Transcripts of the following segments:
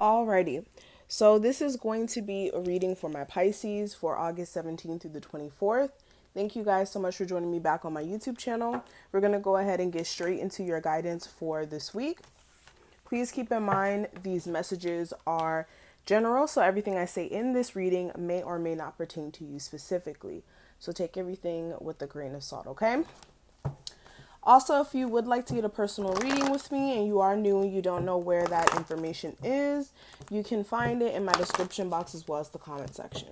Alrighty, so this is going to be a reading for my Pisces for August 17th through the 24th. Thank you guys so much for joining me back on my YouTube channel. We're going to go ahead and get straight into your guidance for this week. Please keep in mind these messages are general, so everything I say in this reading may or may not pertain to you specifically. So take everything with a grain of salt, okay? Also, if you would like to get a personal reading with me and you are new and you don't know where that information is, you can find it in my description box as well as the comment section.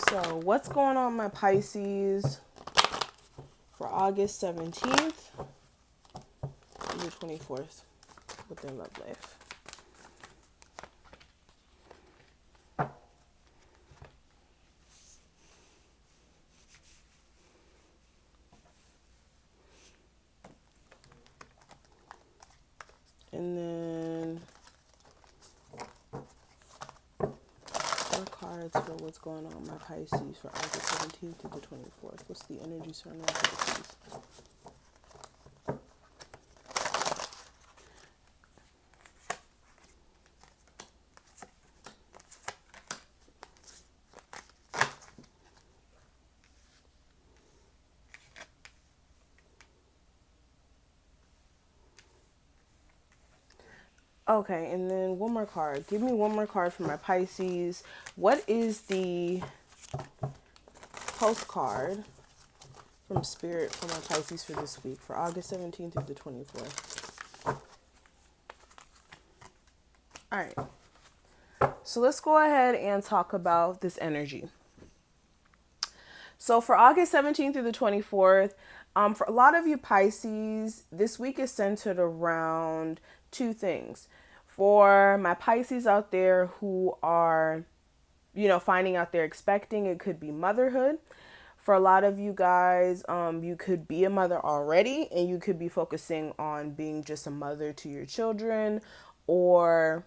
So, what's going on, my Pisces, for August 17th through the 24th with their love life? And then four cards for what's going on, my Pisces, for August 17th to the 24th. What's the energy surrounding Pisces? Okay, and then one more card. Give me one more card for my Pisces. What is the postcard from Spirit for my Pisces for this week, for August 17th through the 24th? All right. So let's go ahead and talk about this energy. So for August 17th through the 24th, for a lot of you Pisces, this week is centered around two things. For my Pisces out there who are, finding out they're expecting, it could be motherhood. For a lot of you guys, you could be a mother already and you could be focusing on being just a mother to your children. Or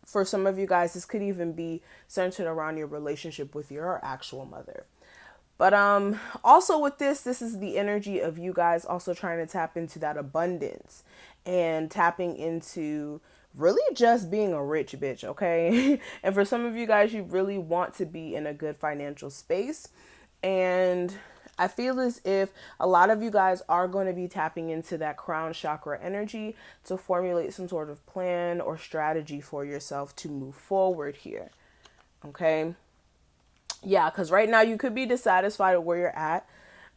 for some of you guys, this could even be centered around your relationship with your actual mother. But also with this is the energy of you guys also trying to tap into that abundance and tapping into really just being a rich bitch, okay? And for some of you guys, you really want to be in a good financial space. And I feel as if a lot of you guys are going to be tapping into that crown chakra energy to formulate some sort of plan or strategy for yourself to move forward here, okay? Yeah, because right now you could be dissatisfied with where you're at.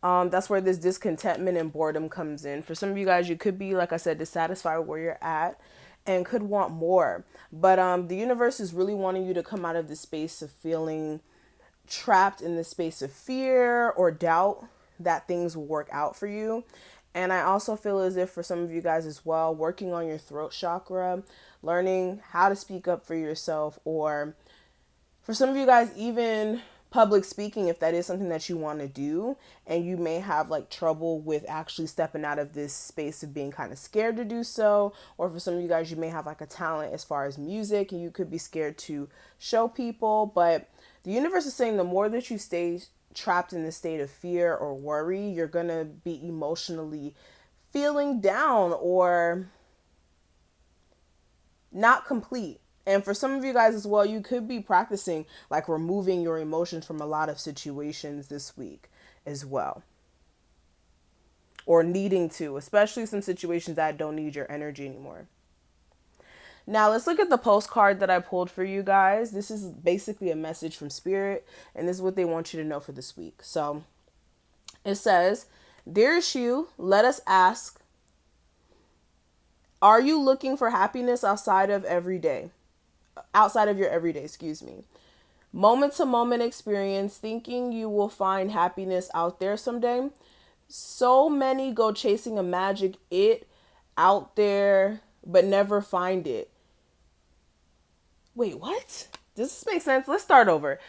That's where this discontentment and boredom comes in. For some of you guys, you could be, like I said, dissatisfied with where you're at and could want more. But the universe is really wanting you to come out of the space of feeling trapped in the space of fear or doubt that things will work out for you. And I also feel as if for some of you guys as well, working on your throat chakra, learning how to speak up for yourself, or for some of you guys, even public speaking, if that is something that you want to do and you may have like trouble with actually stepping out of this space of being kind of scared to do so. Or for some of you guys, you may have like a talent as far as music and you could be scared to show people. But the universe is saying the more that you stay trapped in the state of fear or worry, you're going to be emotionally feeling down or not complete. And for some of you guys as well, you could be practicing like removing your emotions from a lot of situations this week as well. Or needing to, especially some situations that don't need your energy anymore. Now let's look at the postcard that I pulled for you guys. This is basically a message from Spirit, and this is what they want you to know for this week. So it says, "Dearest you, let us ask, are you looking for happiness outside of your everyday, moment to moment experience, thinking you will find happiness out there someday. So many go chasing a magic it out there, but never find it." Wait, what? Does this make sense? Let's start over,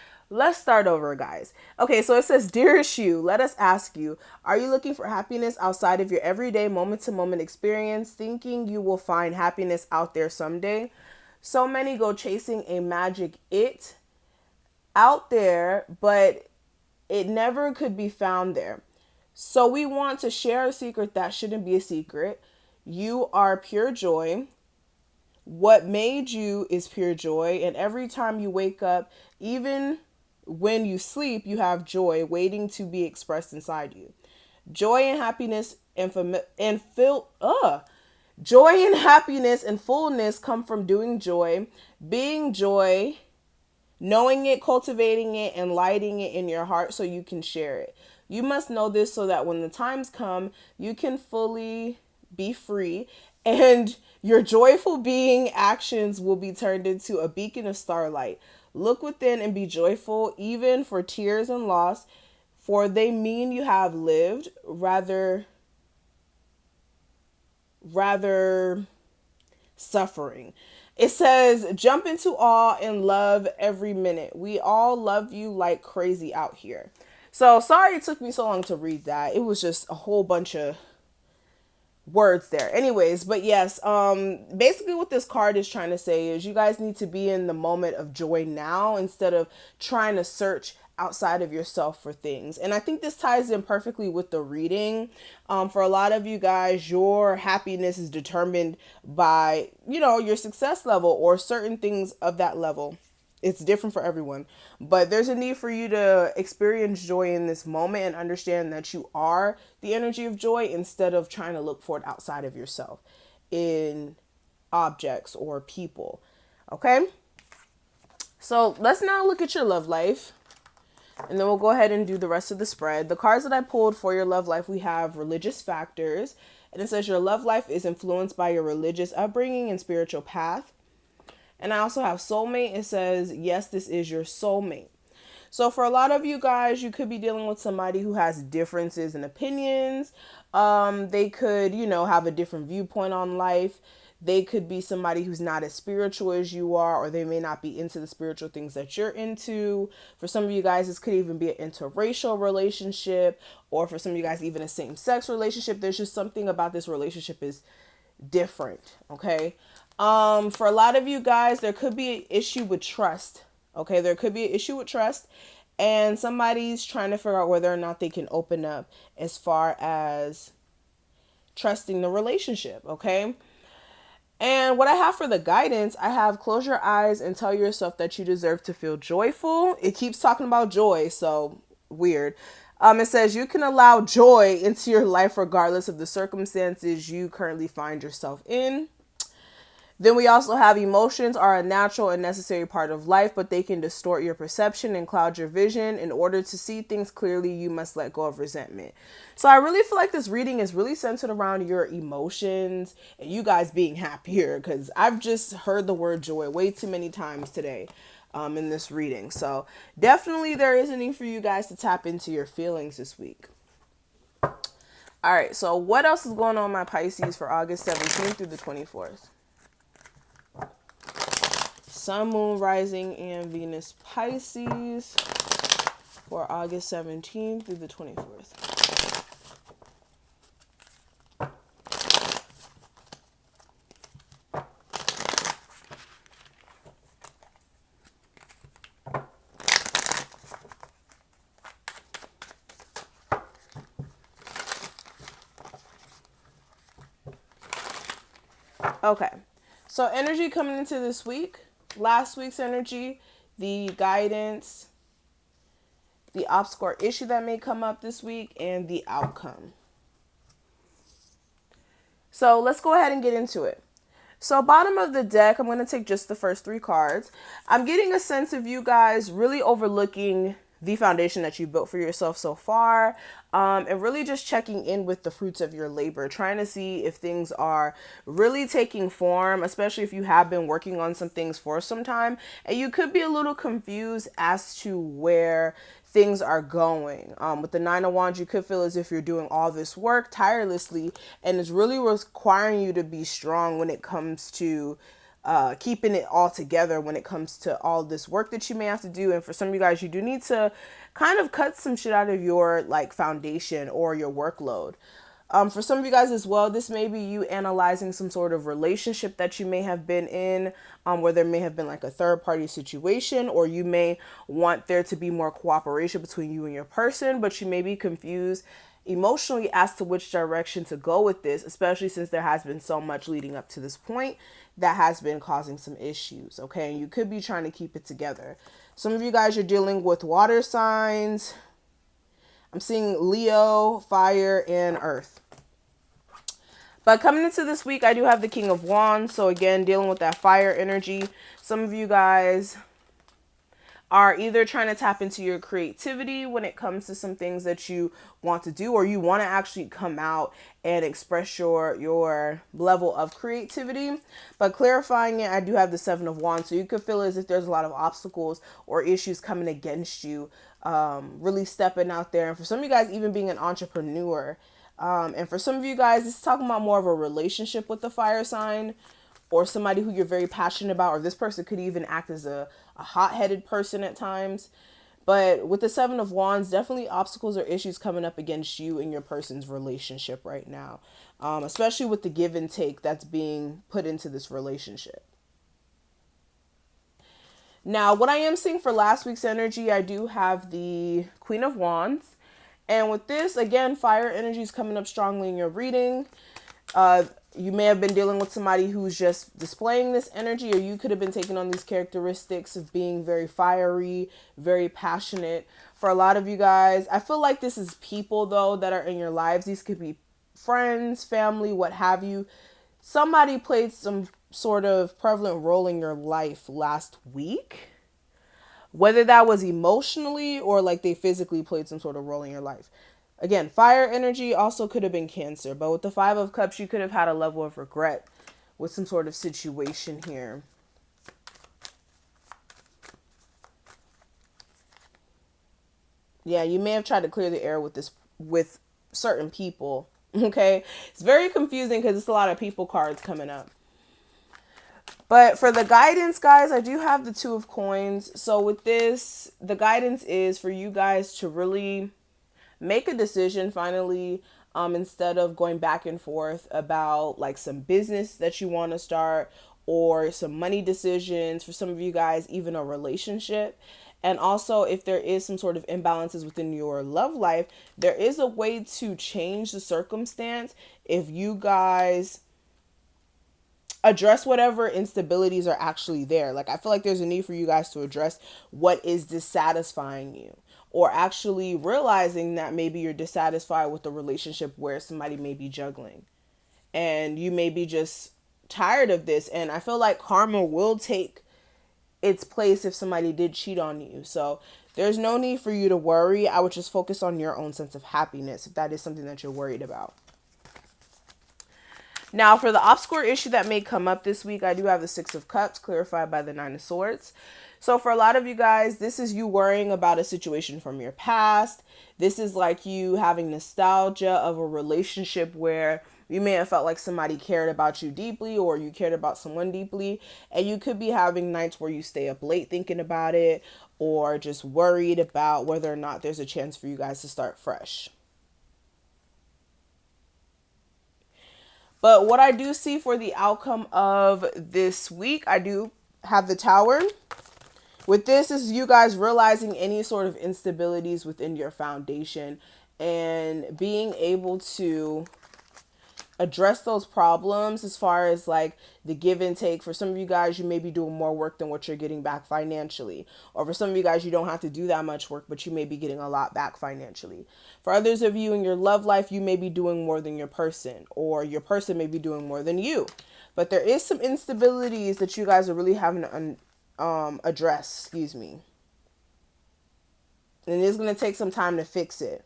guys. Okay, so it says, "Dearest you, let us ask you, are you looking for happiness outside of your everyday moment to moment experience, thinking you will find happiness out there someday? So many go chasing a magic it out there, but it never could be found there. So we want to share a secret that shouldn't be a secret. You are pure joy. What made you is pure joy, and every time you wake up, even when you sleep, you have joy waiting to be expressed inside you. Joy and happiness joy and happiness and fullness come from doing joy, being joy, knowing it, cultivating it, and lighting it in your heart so you can share it. You must know this so that when the times come, you can fully be free and your joyful being actions will be turned into a beacon of starlight. Look within and be joyful, even for tears and loss, for they mean you have lived rather suffering. It says, jump into awe and love every minute. We all love you like crazy out here. So sorry it took me so long to read that. It was just a whole bunch of words there. Anyways, but yes, basically what this card is trying to say is you guys need to be in the moment of joy now instead of trying to search outside of yourself for things. And I think this ties in perfectly with the reading. For a lot of you guys, your happiness is determined by, your success level or certain things of that level. It's different for everyone, but there's a need for you to experience joy in this moment and understand that you are the energy of joy instead of trying to look for it outside of yourself in objects or people. Okay. So let's now look at your love life and then we'll go ahead and do the rest of the spread. The cards that I pulled for your love life, we have religious factors, and it says your love life is influenced by your religious upbringing and spiritual path. And I also have soulmate. It says, yes, this is your soulmate. So for a lot of you guys, you could be dealing with somebody who has differences in opinions. They could, have a different viewpoint on life. They could be somebody who's not as spiritual as you are, or they may not be into the spiritual things that you're into. For some of you guys, this could even be an interracial relationship, or for some of you guys, even a same-sex relationship. There's just something about this relationship is different, okay? For a lot of you guys, there could be an issue with trust, okay? There could be an issue with trust, and somebody's trying to figure out whether or not they can open up as far as trusting the relationship, okay? And what I have for the guidance, I have close your eyes and tell yourself that you deserve to feel joyful. It keeps talking about joy, so weird. It says you can allow joy into your life regardless of the circumstances you currently find yourself in. Then we also have emotions are a natural and necessary part of life, but they can distort your perception and cloud your vision. In order to see things clearly, you must let go of resentment. So I really feel like this reading is really centered around your emotions and you guys being happier, because I've just heard the word joy way too many times today in this reading. So definitely there is a need for you guys to tap into your feelings this week. All right, so what else is going on, my Pisces, for August 17th through the 24th? Sun, Moon, Rising, and Venus Pisces for August 17th through the 24th. Okay, so energy coming into this week. Last week's energy, the guidance, the obstacle issue that may come up this week, and the outcome. So let's go ahead and get into it. So bottom of the deck, I'm going to take just the first three cards. I'm getting a sense of you guys really overlooking the foundation that you built for yourself so far, and really just checking in with the fruits of your labor, trying to see if things are really taking form, especially if you have been working on some things for some time, and you could be a little confused as to where things are going. With the Nine of Wands, you could feel as if you're doing all this work tirelessly, and it's really requiring you to be strong when it comes to keeping it all together when it comes to all this work that you may have to do. And for some of you guys, you do need to kind of cut some shit out of your foundation or your workload. For some of you guys as well, this may be you analyzing some sort of relationship that you may have been in, where there may have been a third party situation, or you may want there to be more cooperation between you and your person, but you may be confused emotionally as to which direction to go with this, especially since there has been so much leading up to this point that has been causing some issues, okay? And you could be trying to keep it together. Some of you guys are dealing with water signs. I'm seeing Leo, fire, and earth. But coming into this week, I do have the King of Wands. So again, dealing with that fire energy. Some of you guys are either trying to tap into your creativity when it comes to some things that you want to do, or you want to actually come out and express your level of creativity. But clarifying it, I do have the Seven of Wands. So you could feel as if there's a lot of obstacles or issues coming against you, really stepping out there. And for some of you guys, even being an entrepreneur. And for some of you guys, it's talking about more of a relationship with the fire sign, or somebody who you're very passionate about, or this person could even act as a hot-headed person at times. But with the Seven of Wands, definitely obstacles or issues coming up against you and your person's relationship right now, especially with the give and take that's being put into this relationship. Now, what I am seeing for last week's energy, I do have the Queen of Wands. And with this, again, fire energy is coming up strongly in your reading. You may have been dealing with somebody who's just displaying this energy, or you could have been taking on these characteristics of being very fiery, very passionate. For a lot of you guys, I feel like this is people, though, that are in your lives. These could be friends, family, what have you. Somebody played some sort of prevalent role in your life last week. Whether that was emotionally or like they physically played some sort of role in your life. Again, fire energy also could have been Cancer, but with the Five of Cups, you could have had a level of regret with some sort of situation here. Yeah, you may have tried to clear the air with certain people, okay? It's very confusing because it's a lot of people cards coming up. But for the guidance, guys, I do have the Two of Coins. So with this, the guidance is for you guys to really make a decision finally, instead of going back and forth about like some business that you want to start, or some money decisions. For some of you guys, even a relationship. And also, if there is some sort of imbalances within your love life, there is a way to change the circumstance if you guys address whatever instabilities are actually there. Like, I feel like there's a need for you guys to address what is dissatisfying you, or actually realizing that maybe you're dissatisfied with the relationship where somebody may be juggling and you may be just tired of this. And I feel like karma will take its place if somebody did cheat on you. So there's no need for you to worry. I would just focus on your own sense of happiness if that is something that you're worried about. Now, for the obscure issue that may come up this week, I do have the Six of Cups clarified by the Nine of Swords. So for a lot of you guys, this is you worrying about a situation from your past. This is like you having nostalgia of a relationship where you may have felt like somebody cared about you deeply, or you cared about someone deeply. And you could be having nights where you stay up late thinking about it, or just worried about whether or not there's a chance for you guys to start fresh. But what I do see for the outcome of this week, I do have the Tower. With this is you guys realizing any sort of instabilities within your foundation and being able to address those problems as far as like the give and take. For some of you guys, you may be doing more work than what you're getting back financially. Or for some of you guys, you don't have to do that much work, but you may be getting a lot back financially. For others of you in your love life, you may be doing more than your person, or your person may be doing more than you. But there is some instabilities that you guys are really having to address, excuse me. And it's going to take some time to fix it.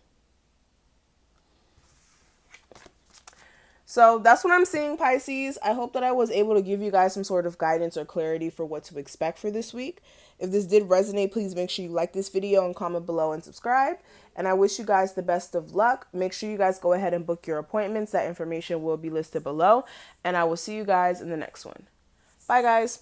So that's what I'm seeing, Pisces. I hope that I was able to give you guys some sort of guidance or clarity for what to expect for this week. If this did resonate, please make sure you like this video and comment below and subscribe. And I wish you guys the best of luck. Make sure you guys go ahead and book your appointments. That information will be listed below. And I will see you guys in the next one. Bye, guys.